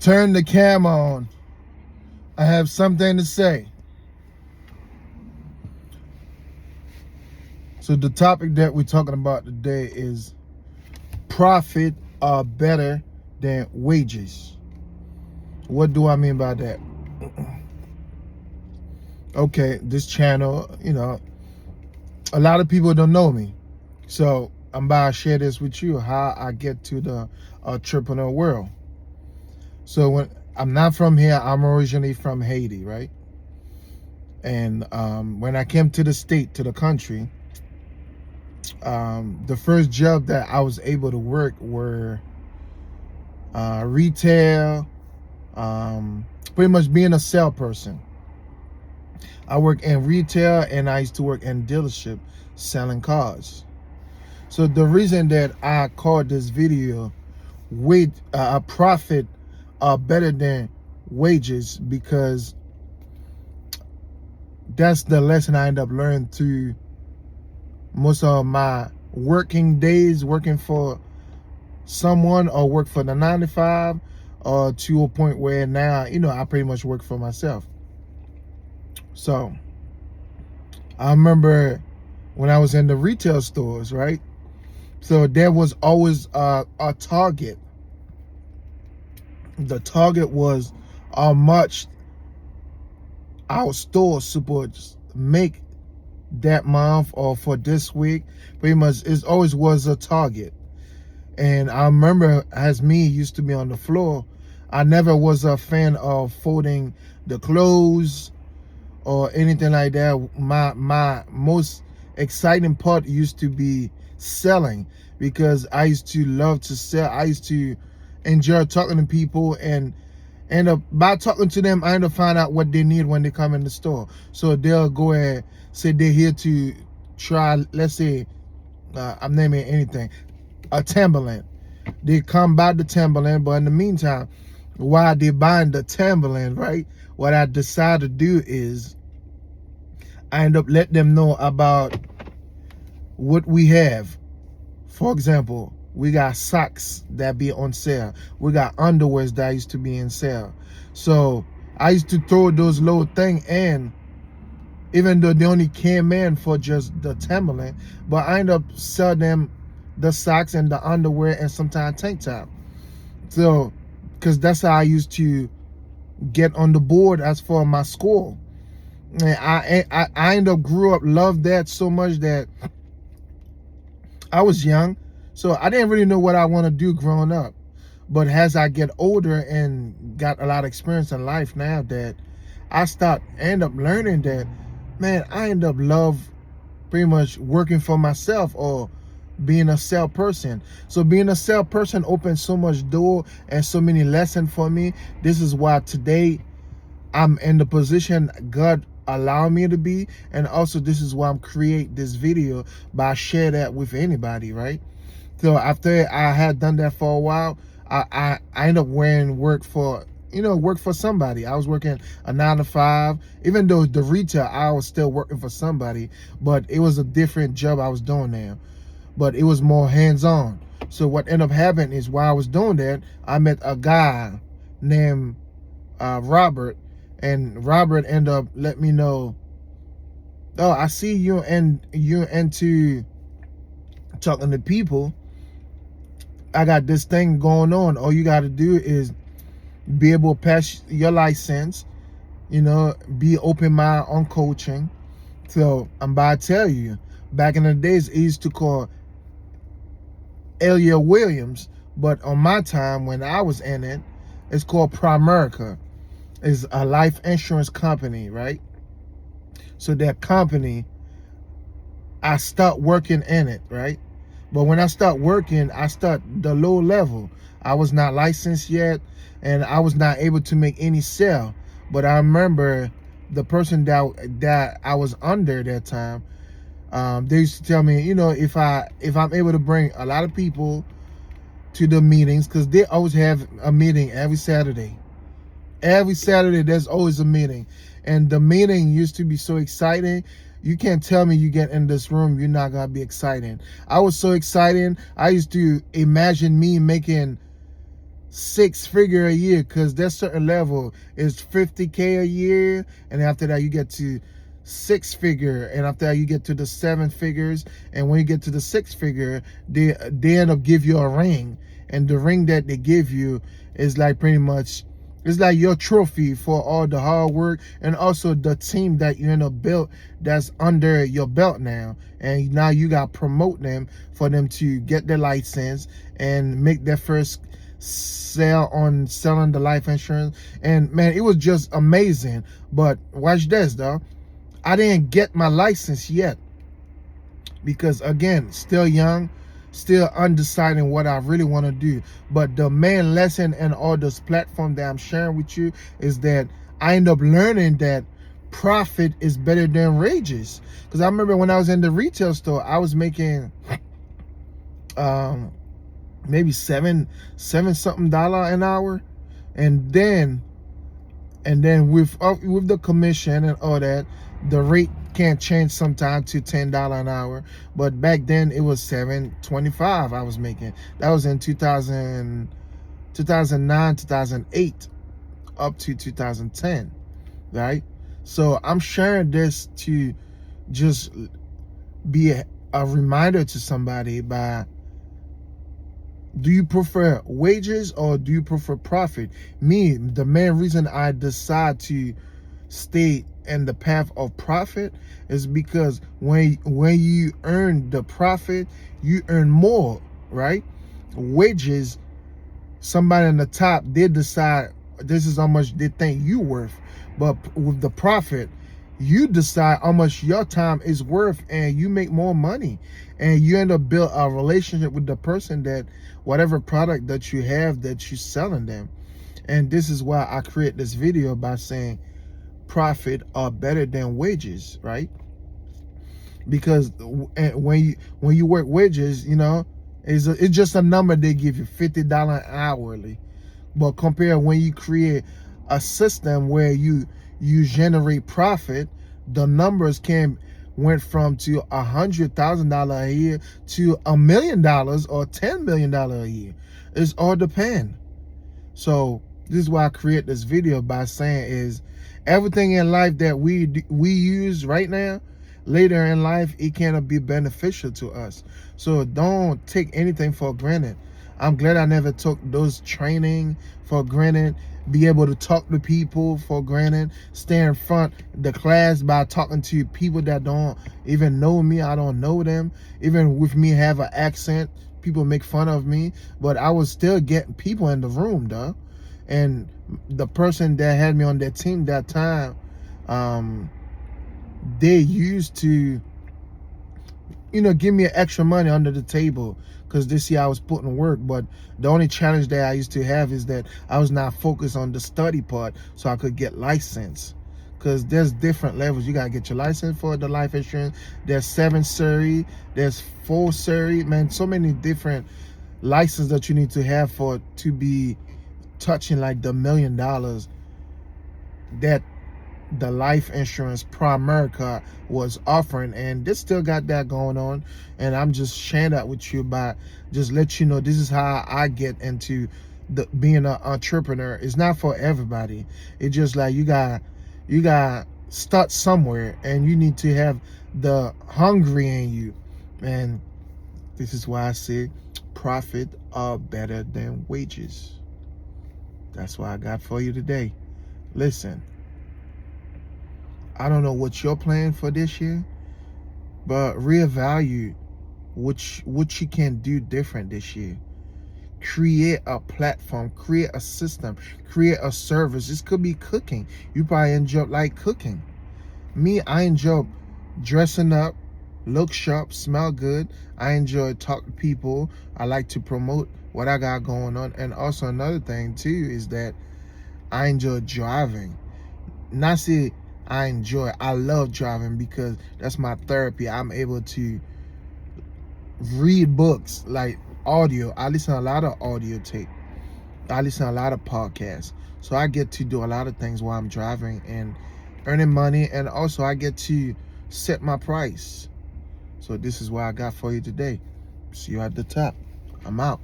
Turn the camera on. I have something to say. So the topic that we're talking about today is profit are better than wages. What do I mean by that? Okay, this channel, a lot of people don't know me. So I'm about to share this with you, how I get to the entrepreneur world. So when I'm not from here, I'm originally from Haiti, right? And when I came to the state, to the country, the first job that I was able to work were retail, pretty much being a salesperson. I work in retail and I used to work in dealership selling cars. So the reason that I called this video a profit better than wages, because that's the lesson I end up learning through most of my working days, working for someone or work for the 9 to 5, or to a point where now, I pretty much work for myself. So I remember when I was in the retail stores, right? So there was always a target. The target was how much our store supposed to make that month or for this week. Pretty much it always was a target. And I remember, as me used to be on the floor, I never was a fan of folding the clothes or anything like that. My most exciting part used to be selling, because I used to love to sell. I used to enjoy talking to people, and by talking to them, I end up finding out what they need when they come in the store. So they'll go ahead, say they're here to try, let's say, I'm naming anything, a Timberland. They come buy the Timberland, but in the meantime, while they're buying the Timberland, right, what I decide to do is I end up letting them know about what we have. For example, we got socks that be on sale. We got underwears that used to be in sale. So I used to throw those little things in, even though they only came in for just the Timberland, but I end up selling them the socks and the underwear and sometimes tank top. So, because that's how I used to get on the board as for my school. And I ended up grew up, loved that so much that I was young. So I didn't really know what I want to do growing up. But as I get older and got a lot of experience in life now, that I end up learning that, man, I end up love pretty much working for myself or being a salesperson. So being a salesperson opens so much door and so many lessons for me. This is why today I'm in the position God allowed me to be, and also this is why I'm create this video, by share that with anybody, right? So after I had done that for a while, I ended up work for somebody. I was working a 9 to 5, even though the retail, I was still working for somebody, but it was a different job I was doing there. But it was more hands-on. So what ended up happening is, while I was doing that, I met a guy named Robert, and Robert ended up letting me know, oh, I see you're into talking to people. I got this thing going on. All you got to do is be able to pass your license, be open-minded on coaching. So I'm about to tell you, back in the days, it used to call Elia Williams, but on my time when I was in it, it's called Primerica. It's a life insurance company, right? So that company, I start working in it, right? But when I start working, I start the low level. I was not licensed yet, and I was not able to make any sale. But I remember the person that I was under that time, they used to tell me, if I'm able to bring a lot of people to the meetings, because they always have a meeting every Saturday. Every Saturday, there's always a meeting. And the meeting used to be so exciting. You can't tell me you get in this room, you're not going to be excited. I was so excited. I used to imagine me making 6-figure a year, because that certain level is 50K a year, and after that you get to 6-figure, and after that you get to the 7 figures, and when you get to the 6-figure, they end up give you a ring, and the ring that they give you is like pretty much, it's like your trophy for all the hard work, and also the team that you end up built that's under your belt now. And now you got to promote them for them to get their license and make their first sale on selling the life insurance. And man, it was just amazing. But watch this though. I didn't get my license yet because, again, still young, still undeciding what I really want to do. But the main lesson and all this platform that I'm sharing with you is that I end up learning that profit is better than wages. Because I remember when I was in the retail store, I was making maybe seven something dollar an hour, and then with the commission and all that, the rate can change sometimes to $10 an hour. But back then it was $7.25 I was making. That was in 2009, 2008, up to 2010, right? So I'm sharing this to just be a reminder to somebody by, do you prefer wages or do you prefer profit? Me, the main reason I decide to stay in the path of profit is because when you earn the profit, you earn more, right? Wages, somebody on the top, they decide this is how much they think you worth. But with the profit, you decide how much your time is worth, and you make more money, and you end up build a relationship with the person that whatever product that you have that you're selling them. And this is why I create this video by saying profit are better than wages, right? Because when you work wages, you know, it's just a number they give you, $50 hourly. But compare when you create a system where you generate profit, the numbers went from to $100,000 a year to $1 million or $10 million a year. It's all depend. So this is why I create this video by saying is everything in life that we use right now, later in life, it cannot be beneficial to us. So don't take anything for granted. I'm glad I never took those training for granted, be able to talk to people for granted, stay in front of the class by talking to people that don't even know me. I don't know them. Even with me have an accent, people make fun of me, but I was still getting people in the room, though. And the person that had me on that team that time, they used to, you know, give me extra money under the table because they see I was putting work. But the only challenge that I used to have is that I was not focused on the study part so I could get licensed. Because there's different levels. You got to get your license for the life insurance. There's 7 series, there's 4 series, man, so many different licenses that you need to have to be touching like the $1 million that the life insurance Primerica was offering. And this still got that going on, and I'm just sharing that with you by just let you know this is how I get into being an entrepreneur. It's not for everybody. It's just like you got start somewhere, and you need to have the hungry in you. And this is why I say profit are better than wages. That's what I got for you today. Listen, I don't know what you're planning for this year, but reevaluate what you can do different this year. Create a platform, create a system, create a service. This could be cooking. You probably enjoy like cooking. Me, I enjoy dressing up, look sharp, smell good. I enjoy talking to people. I like to promote what I got going on. And also another thing too is that I enjoy driving. Not say I love driving because that's my therapy. I'm able to read books, like audio. I listen to a lot of audio tape. I listen to a lot of podcasts. So I get to do a lot of things while I'm driving and earning money. And also I get to set my price. So this is what I got for you today. See you at the top. I'm out.